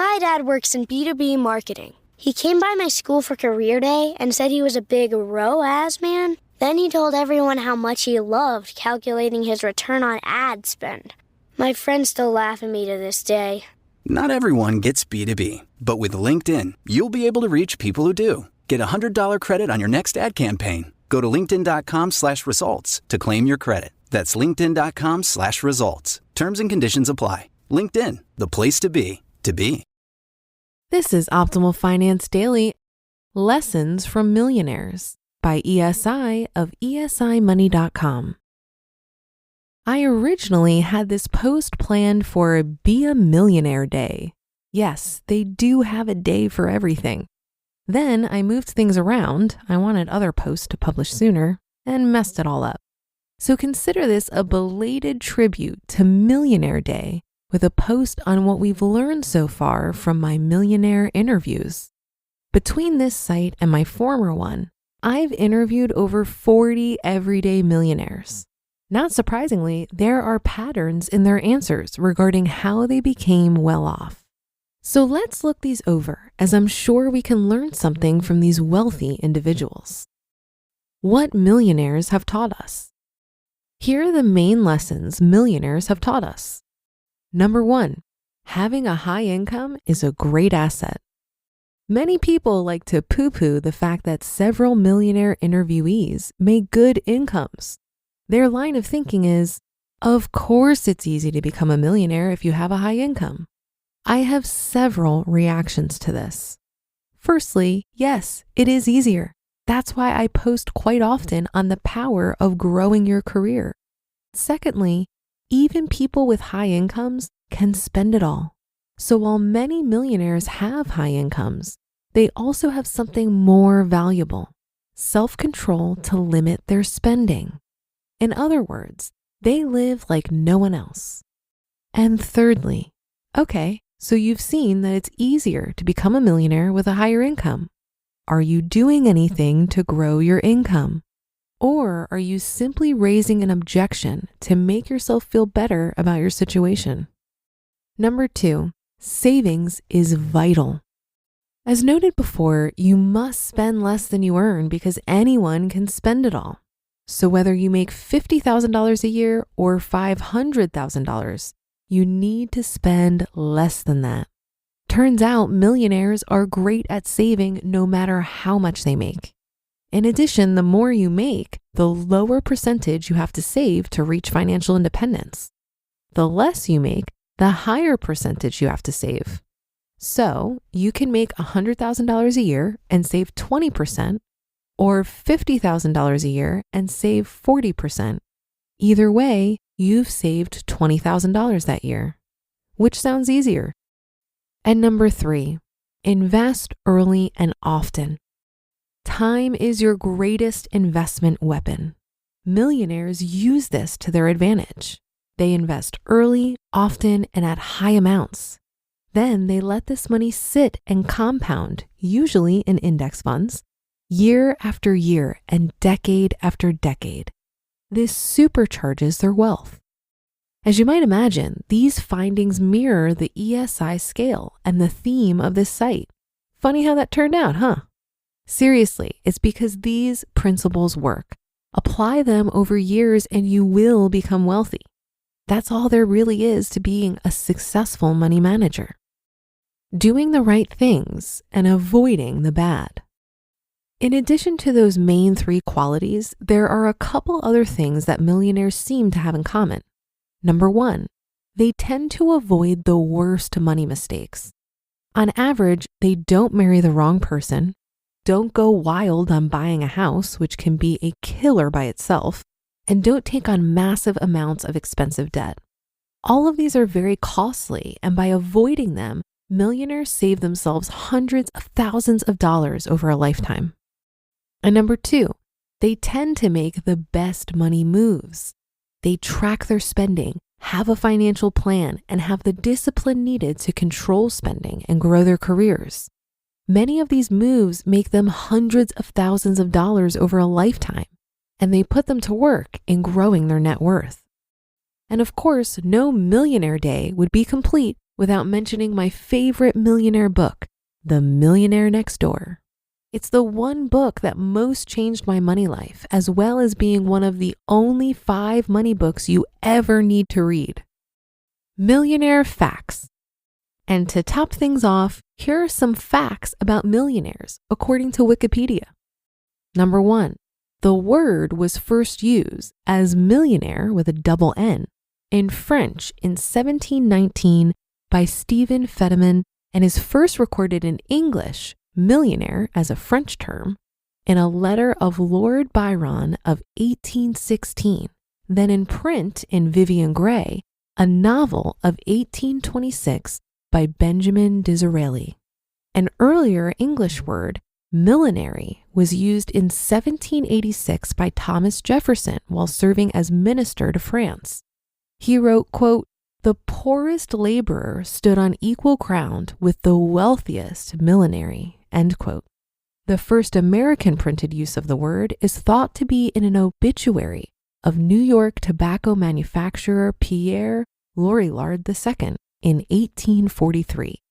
My dad works in B2B marketing. He came by my school for career day and said he was a big ROAS man. Then he told everyone how much he loved calculating his return on ad spend. My friends still laugh at me to this day. Not everyone gets B2B, but with LinkedIn, you'll be able to reach people who do. Get a $100 credit on your next ad campaign. Go to linkedin.com/results to claim your credit. That's linkedin.com/results. Terms and conditions apply. LinkedIn, the place to be, to be. This is Optimal Finance Daily, Lessons from Millionaires by ESI of esimoney.com. I originally had this post planned for Be a Millionaire Day. Yes, they do have a day for everything. Then I moved things around. I wanted other posts to publish sooner and messed it all up. So consider this a belated tribute to Millionaire Day with a post on what we've learned so far from my millionaire interviews. Between this site and my former one, I've interviewed over 40 everyday millionaires. Not surprisingly, there are patterns in their answers regarding how they became well off. So let's look these over, as I'm sure we can learn something from these wealthy individuals. What millionaires have taught us. Here are the main lessons millionaires have taught us. Number 1, having a high income is a great asset. Many people like to poo-poo the fact that several millionaire interviewees make good incomes. Their line of thinking is, of course it's easy to become a millionaire if you have a high income. I have several reactions to this. Firstly, yes, it is easier. That's why I post quite often on the power of growing your career. Secondly, even people with high incomes can spend it all. So while many millionaires have high incomes, they also have something more valuable, self-control to limit their spending. In other words, they live like no one else. And thirdly, okay, so you've seen that it's easier to become a millionaire with a higher income. Are you doing anything to grow your income? Or are you simply raising an objection to make yourself feel better about your situation? Number 2, savings is vital. As noted before, you must spend less than you earn because anyone can spend it all. So whether you make $50,000 a year or $500,000, you need to spend less than that. Turns out millionaires are great at saving no matter how much they make. In addition, the more you make, the lower percentage you have to save to reach financial independence. The less you make, the higher percentage you have to save. So you can make $100,000 a year and save 20%, or $50,000 a year and save 40%. Either way, you've saved $20,000 that year. Which sounds easier? And number 3, invest early and often. Time is your greatest investment weapon. Millionaires use this to their advantage. They invest early, often, and at high amounts. Then they let this money sit and compound, usually in index funds, year after year and decade after decade. This supercharges their wealth. As you might imagine, these findings mirror the ESI scale and the theme of this site. Funny how that turned out, huh? Seriously, it's because these principles work. Apply them over years and you will become wealthy. That's all there really is to being a successful money manager. Doing the right things and avoiding the bad. In addition to those main 3 qualities, there are a couple other things that millionaires seem to have in common. Number 1, they tend to avoid the worst money mistakes. On average, they don't marry the wrong person, don't go wild on buying a house, which can be a killer by itself, and don't take on massive amounts of expensive debt. All of these are very costly, and by avoiding them, millionaires save themselves hundreds of thousands of dollars over a lifetime. And number 2, they tend to make the best money moves. They track their spending, have a financial plan, and have the discipline needed to control spending and grow their careers. Many of these moves make them hundreds of thousands of dollars over a lifetime, and they put them to work in growing their net worth. And of course, no millionaire day would be complete without mentioning my favorite millionaire book, The Millionaire Next Door. It's the one book that most changed my money life, as well as being one of the only 5 money books you ever need to read. Millionaire facts. And to top things off, here are some facts about millionaires, according to Wikipedia. Number 1, the word was first used as millionaire with a double N in French in 1719 by Stephen Federman, and is first recorded in English, millionaire as a French term, in a letter of Lord Byron of 1816, then in print in Vivian Grey, a novel of 1826 by Benjamin Disraeli. An earlier English word, millenary, was used in 1786 by Thomas Jefferson while serving as minister to France. He wrote, quote, "The poorest laborer stood on equal ground with the wealthiest millenary," end quote. The first American printed use of the word is thought to be in an obituary of New York tobacco manufacturer Pierre Lorillard II in 1843.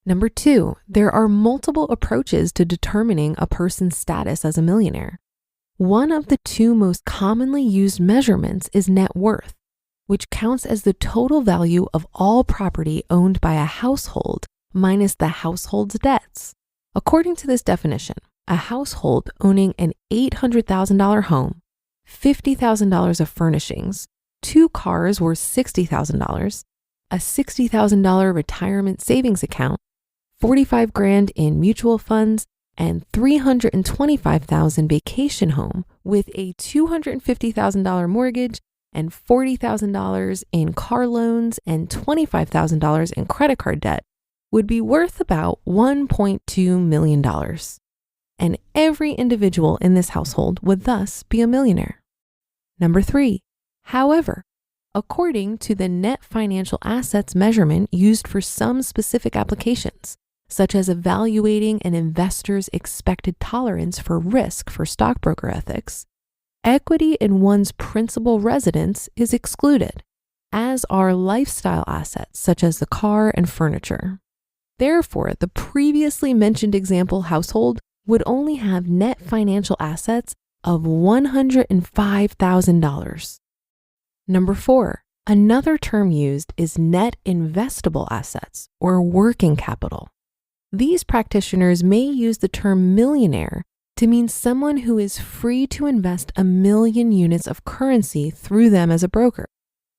Number 2, there are multiple approaches to determining a person's status as a millionaire. One of the 2 most commonly used measurements is net worth, which counts as the total value of all property owned by a household minus the household's debts. According to this definition, a household owning an $800,000 home, $50,000 of furnishings, 2 cars worth $60,000, a $60,000 retirement savings account, 45 grand in mutual funds, and $325,000 vacation home with a $250,000 mortgage and $40,000 in car loans and $25,000 in credit card debt would be worth about $1.2 million. And every individual in this household would thus be a millionaire. Number 3, however, according to the net financial assets measurement used for some specific applications, such as evaluating an investor's expected tolerance for risk for stockbroker ethics, equity in one's principal residence is excluded, as are lifestyle assets such as the car and furniture. Therefore, the previously mentioned example household would only have net financial assets of $105,000. Number 4, another term used is net investable assets or working capital. These practitioners may use the term millionaire to mean someone who is free to invest 1 million units of currency through them as a broker.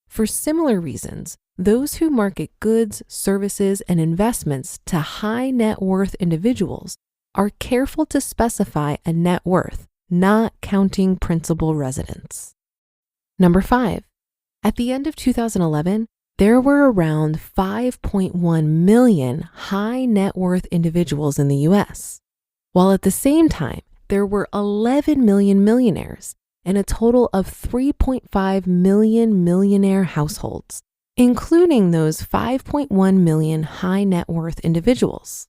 For similar reasons, those who market goods, services, and investments to high net worth individuals are careful to specify a net worth, not counting principal residence. Number 5, at the end of 2011, there were around 5.1 million high net worth individuals in the US, while at the same time, there were 11 million millionaires and a total of 3.5 million millionaire households, including those 5.1 million high net worth individuals.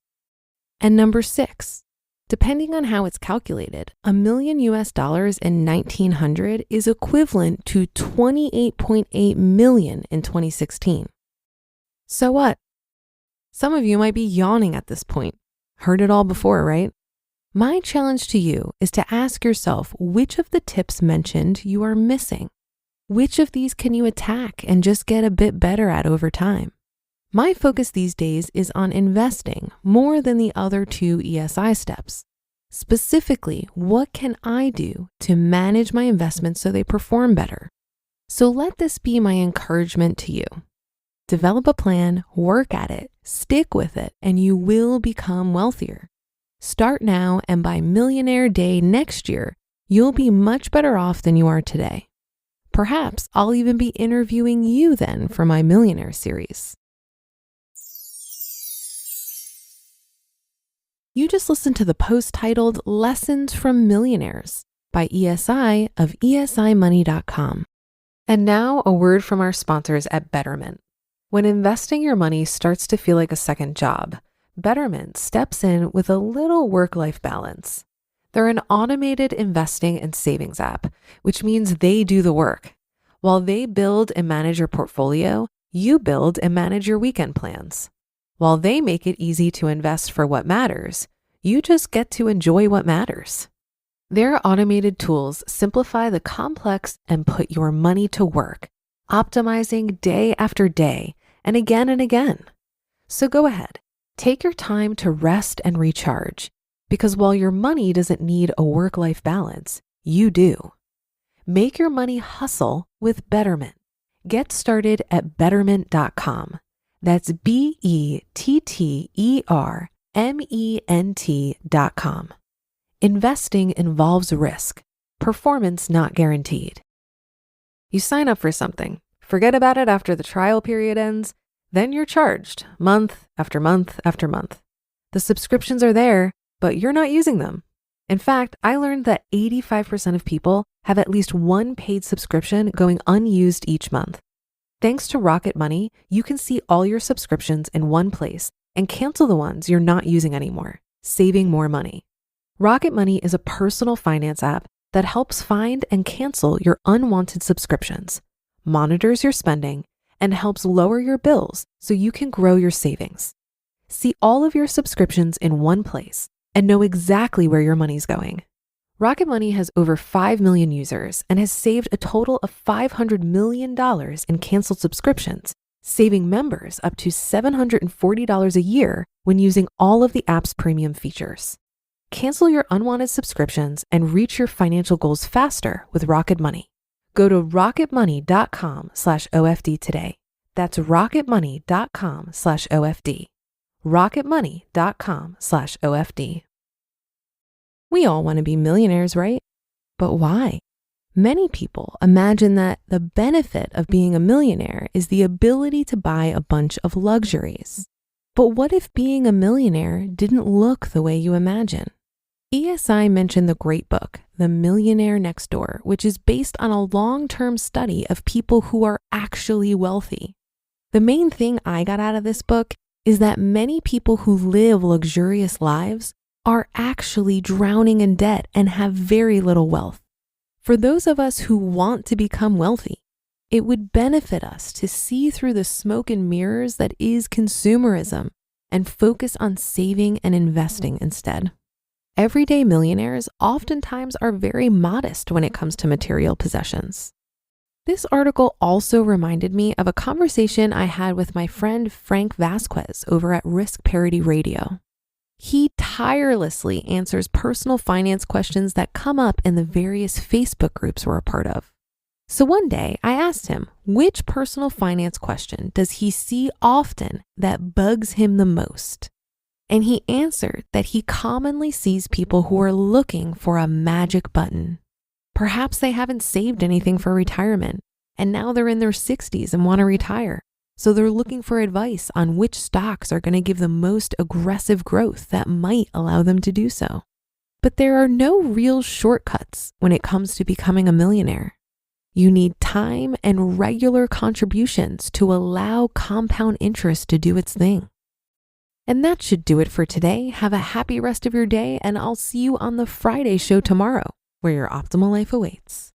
And number 6, depending on how it's calculated, $1 million in 1900 is equivalent to 28.8 million in 2016. So what? Some of you might be yawning at this point. Heard it all before, right? My challenge to you is to ask yourself which of the tips mentioned you are missing. Which of these can you attack and just get a bit better at over time? My focus these days is on investing more than the other 2 ESI steps. Specifically, what can I do to manage my investments so they perform better? So let this be my encouragement to you. Develop a plan, work at it, stick with it, and you will become wealthier. Start now, and by Millionaire Day next year, you'll be much better off than you are today. Perhaps I'll even be interviewing you then for my Millionaire series. You just listened to the post titled Lessons from Millionaires by ESI of esimoney.com. And now a word from our sponsors at Betterment. When investing your money starts to feel like a second job, Betterment steps in with a little work-life balance. They're an automated investing and savings app, which means they do the work. While they build and manage your portfolio, You build and manage your weekend plans. While they make it easy to invest for what matters, you just get to enjoy what matters. Their automated tools simplify the complex and put your money to work, optimizing day after day and again. So go ahead, take your time to rest and recharge, because while your money doesn't need a work-life balance, you do. Make your money hustle with Betterment. Get started at betterment.com. That's BETTERMENT.com. Investing involves risk, performance not guaranteed. You sign up for something, forget about it after the trial period ends, then you're charged month after month after month. The subscriptions are there, but you're not using them. In fact, I learned that 85% of people have at least one paid subscription going unused each month. Thanks to Rocket Money, you can see all your subscriptions in one place and cancel the ones you're not using anymore, saving more money. Rocket Money is a personal finance app that helps find and cancel your unwanted subscriptions, monitors your spending, and helps lower your bills so you can grow your savings. See all of your subscriptions in one place and know exactly where your money's going. Rocket Money has over 5 million users and has saved a total of $500 million in canceled subscriptions, saving members up to $740 a year when using all of the app's premium features. Cancel your unwanted subscriptions and reach your financial goals faster with Rocket Money. Go to rocketmoney.com/OFD today. That's rocketmoney.com/OFD. rocketmoney.com/OFD. We all want to be millionaires, right? But why? Many people imagine that the benefit of being a millionaire is the ability to buy a bunch of luxuries. But what if being a millionaire didn't look the way you imagine? ESI mentioned the great book, The Millionaire Next Door, which is based on a long-term study of people who are actually wealthy. The main thing I got out of this book is that many people who live luxurious lives are actually drowning in debt and have very little wealth. For those of us who want to become wealthy, it would benefit us to see through the smoke and mirrors that is consumerism and focus on saving and investing instead. Everyday millionaires oftentimes are very modest when it comes to material possessions. This article also reminded me of a conversation I had with my friend Frank Vasquez over at Risk Parity Radio. He tirelessly answers personal finance questions that come up in the various Facebook groups we're a part of. So one day I asked him, which personal finance question does he see often that bugs him the most? And he answered that he commonly sees people who are looking for a magic button. Perhaps they haven't saved anything for retirement, and now they're in their 60s and want to retire. So they're looking for advice on which stocks are going to give the most aggressive growth that might allow them to do so. But there are no real shortcuts when it comes to becoming a millionaire. You need time and regular contributions to allow compound interest to do its thing. And that should do it for today. Have a happy rest of your day, and I'll see you on the Friday show tomorrow, where your optimal life awaits.